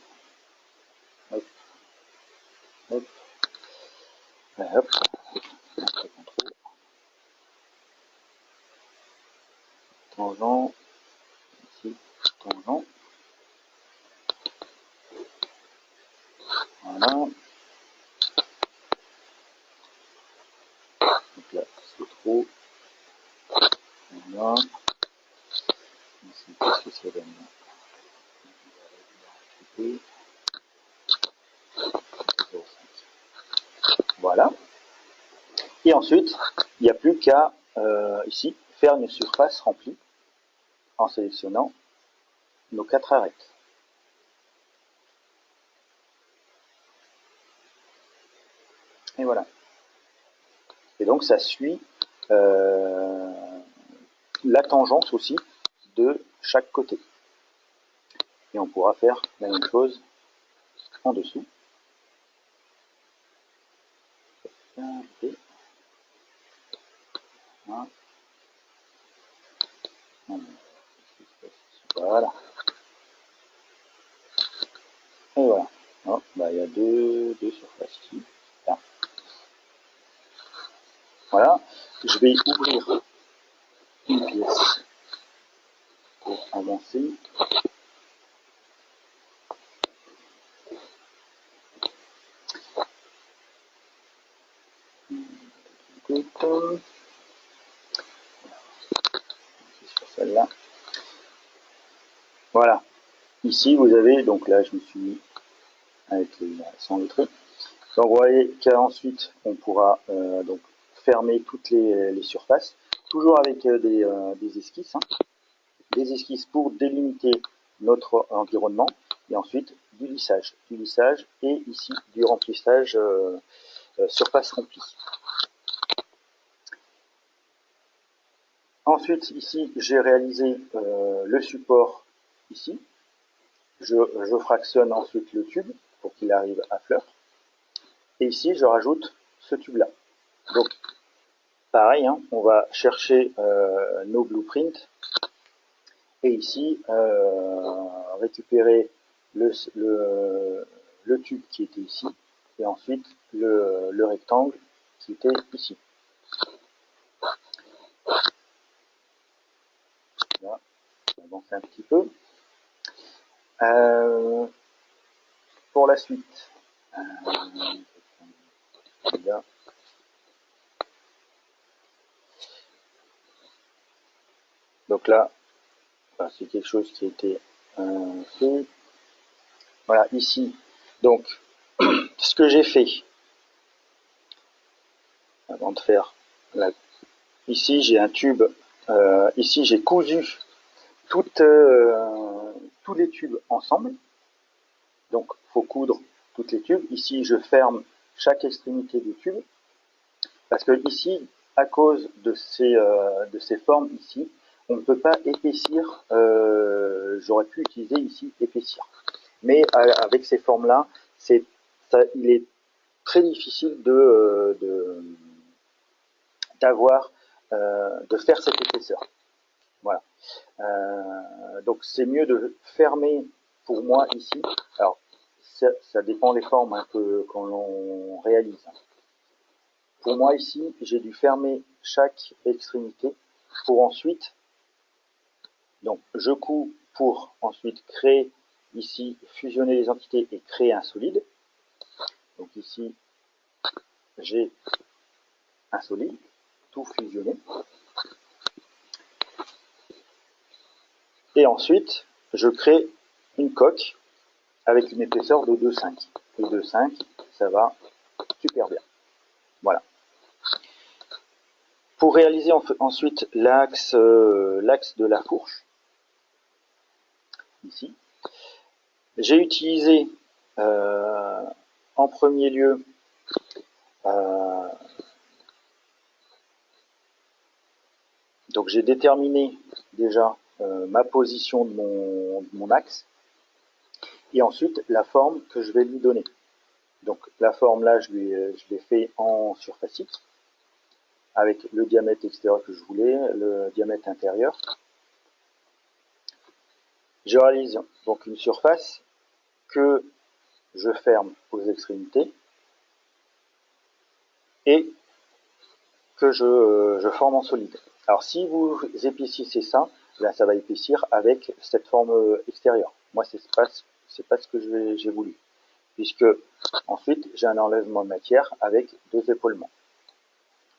hop, hop, hop, tangent, ici, tangent, voilà. Donc là, c'est trop. Voilà. Ici, qu'est-ce que ça donne? Voilà. Et ensuite, il n'y a plus qu'à, ici, faire une surface remplie en sélectionnant nos 4 arêtes. Et voilà. Et donc, ça suit la tangente aussi de chaque côté. Et on pourra faire la même chose en dessous. Voilà. Et voilà. Oh, bah, il y a deux surfaces ici. Là. Voilà, je vais ouvrir une pièce pour avancer. Sur celle-là. Voilà. Ici, vous avez, donc là, je me suis mis avec sans le truc. Donc, vous voyez qu'ensuite, on pourra donc fermer toutes les surfaces, toujours avec des esquisses, hein. Des esquisses pour délimiter notre environnement, et ensuite du lissage et ici du remplissage surface remplie. Ensuite, ici, j'ai réalisé le support ici. Je fractionne ensuite le tube pour qu'il arrive à fleur. Et ici, je rajoute ce tube-là. Donc, pareil, hein, on va chercher nos blueprints. Et ici, récupérer le tube qui était ici. Et ensuite, le rectangle qui était ici. Là, on va avancer un petit peu. Pour la suite, là. Donc là, c'est quelque chose qui a été fait. Voilà, ici. Donc, ce que j'ai fait, avant de faire la... Ici, j'ai un tube. Ici, j'ai cousu tous les tubes ensemble. Donc, il faut coudre toutes les tubes. Ici, je ferme chaque extrémité du tube. Parce que ici, à cause de ces formes ici, on ne peut pas épaissir. J'aurais pu utiliser ici épaissir. Mais avec ces formes-là, il est très difficile de faire cette épaisseur. Voilà. Donc c'est mieux de fermer pour moi ici. Alors ça dépend des formes hein, qu'on l'on réalise. Pour moi ici, j'ai dû fermer chaque extrémité pour ensuite, donc je couds pour ensuite créer ici, fusionner les entités et créer un solide. Donc ici, j'ai un solide, tout fusionné. Et ensuite, je crée une coque avec une épaisseur de 2,5. Et 2,5, ça va super bien. Voilà. Pour réaliser ensuite l'axe de la fourche, ici, j'ai utilisé en premier lieu donc j'ai déterminé déjà ma position de mon axe et ensuite la forme que je vais lui donner. Donc la forme là, je l'ai fait en surfacique avec le diamètre extérieur que je voulais, le diamètre intérieur. Je réalise donc une surface que je ferme aux extrémités et que je forme en solide. Alors si vous épaississez ça, là, ça va épaissir avec cette forme extérieure. Moi, c'est pas ce que j'ai voulu, puisque ensuite j'ai un enlèvement de matière avec 2 épaulements.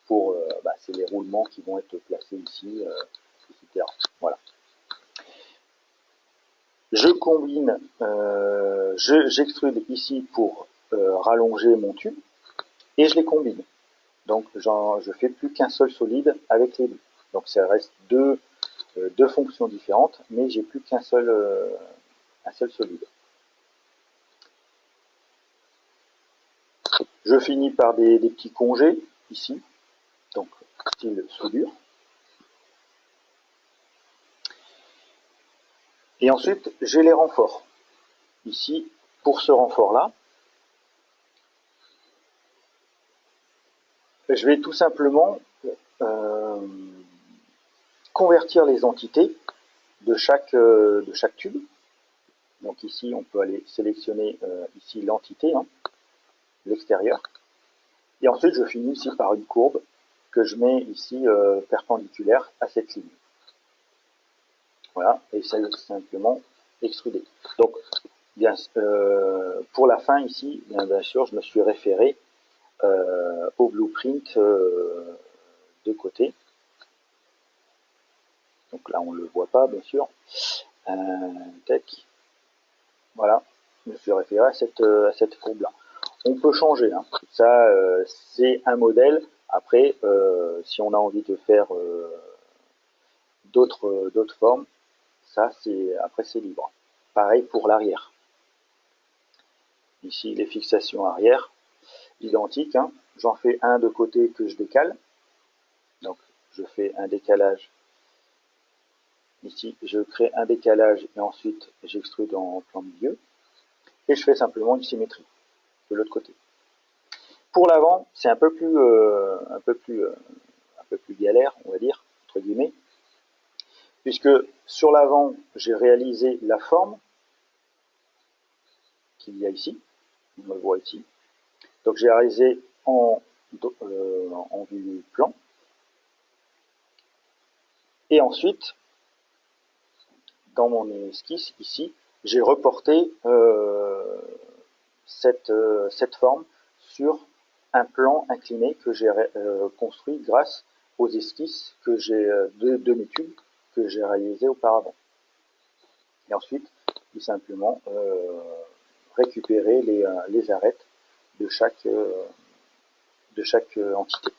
Pour, c'est les roulements qui vont être placés ici, etc. Voilà. Je combine, j'extrude ici pour rallonger mon tube et je les combine. Donc je fais plus qu'un seul solide avec les deux. Donc ça reste deux fonctions différentes, mais j'ai plus qu'un seul un seul solide. Je finis par des petits congés ici, donc style soudure. Et ensuite j'ai les renforts. Ici, pour ce renfort-là, je vais tout simplement convertir les entités de chaque tube. Donc ici, on peut aller sélectionner ici l'entité, hein, l'extérieur. Et ensuite, je finis ici par une courbe que je mets ici perpendiculaire à cette ligne. Voilà, et c'est simplement extrudé. Donc, bien, pour la fin ici, bien sûr, je me suis référé au blueprint de côté. Donc là, on ne le voit pas, bien sûr. Tac. Voilà, je me suis référé à cette courbe-là. On peut changer, hein. Ça, c'est un modèle. Après, si on a envie de faire d'autres formes, ça, après, c'est libre. Pareil pour l'arrière. Ici, les fixations arrière, identiques, hein. J'en fais un de côté que je décale. Donc, je fais un décalage. Ici, je crée un décalage et ensuite, j'extrude en plan milieu. Et je fais simplement une symétrie de l'autre côté. Pour l'avant, c'est un peu plus galère, on va dire, entre guillemets, puisque sur l'avant, j'ai réalisé la forme qu'il y a ici, on le voit ici. Donc j'ai réalisé en vue plan. Et ensuite, dans mon esquisse ici, j'ai reporté cette forme sur un plan incliné que j'ai construit grâce aux esquisses que j'ai de mes tubes que j'ai réalisés auparavant. Et ensuite, tout simplement récupérer les arêtes de chaque entité.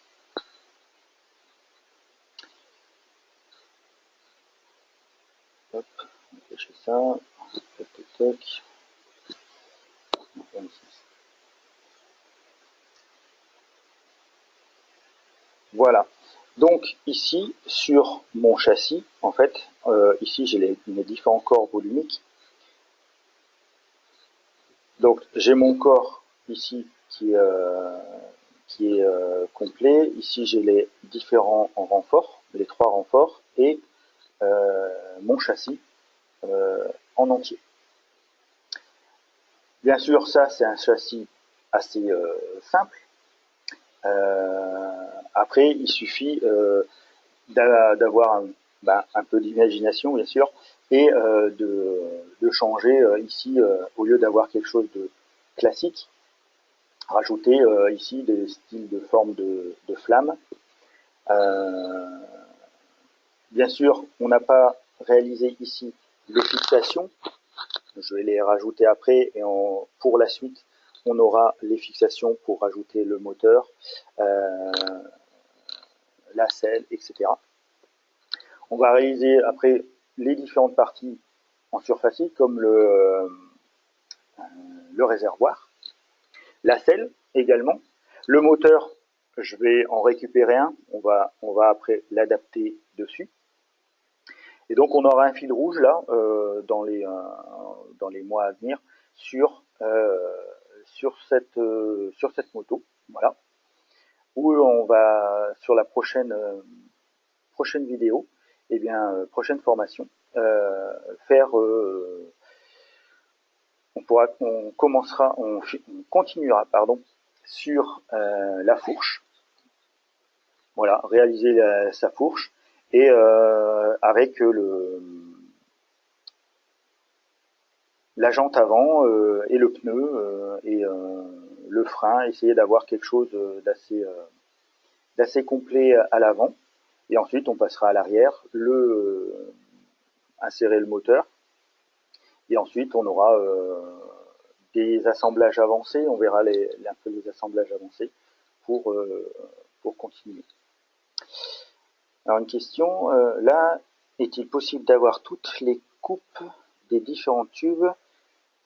Hop, on va cacher ça. Tac, tac, tac. Voilà. Donc ici, sur mon châssis, en fait, ici j'ai mes différents corps volumiques. Donc j'ai mon corps ici qui est complet. Ici j'ai les différents renforts, les 3 renforts, et mon châssis en entier. Bien sûr, ça c'est un châssis assez simple. Après, il suffit d'avoir un peu d'imagination, bien sûr, et de changer ici, au lieu d'avoir quelque chose de classique, rajouter ici des styles de forme de flamme. Bien sûr, on n'a pas réalisé ici les fixations. Je vais les rajouter après et pour la suite, on aura les fixations pour rajouter le moteur, la selle, etc. On va réaliser après les différentes parties en surface, comme le réservoir, la selle également. Le moteur, je vais en récupérer un, on va après l'adapter dessus. Et donc on aura un fil rouge là dans les mois à venir sur cette moto, voilà. Où on va sur la prochaine vidéo, et bien prochaine formation, faire on continuera sur la fourche, voilà, réaliser sa fourche et avec la jante avant et le pneu et le frein, essayer d'avoir quelque chose d'assez complet à l'avant, et ensuite on passera à l'arrière, insérer le moteur, et ensuite on aura des assemblages avancés, on verra un peu les assemblages avancés pour continuer. Alors une question, là, est-il possible d'avoir toutes les coupes des différents tubes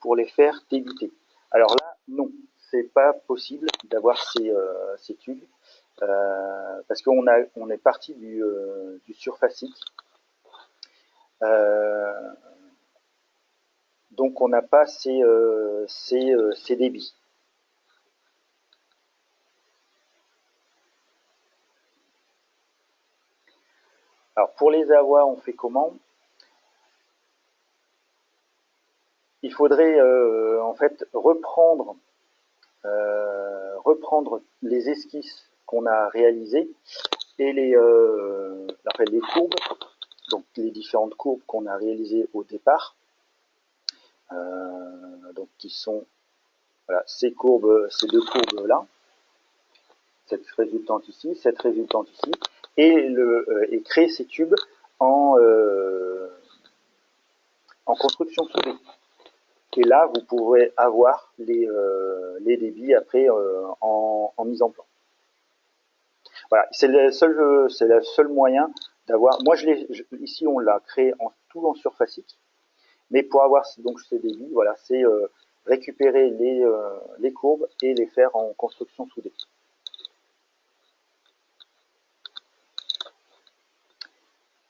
pour les faire débuter? Alors là, non, c'est pas possible d'avoir ces tubes, parce qu'on est parti du surfacique. Donc on n'a pas ces débits. Alors pour les avoir, on fait comment? Il faudrait en fait reprendre les esquisses qu'on a réalisées et enfin, les courbes, donc les différentes courbes qu'on a réalisées au départ, donc qui sont voilà, ces deux courbes là, cette résultante ici, cette résultante ici, et créer ces tubes en construction soudée. Et là, vous pourrez avoir les débits après en mise en plan. Voilà, c'est le seul moyen d'avoir. Moi, ici, on l'a créé tout en surfacique, mais pour avoir donc ces débits, voilà, c'est récupérer les courbes et les faire en construction soudée.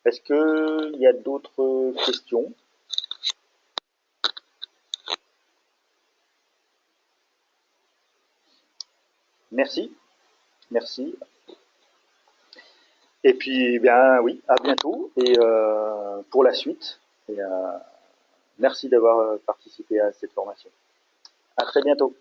Est-ce qu'il y a d'autres questions? Merci, merci. Et puis, eh bien oui, à bientôt et pour la suite. Et merci d'avoir participé à cette formation. À très bientôt.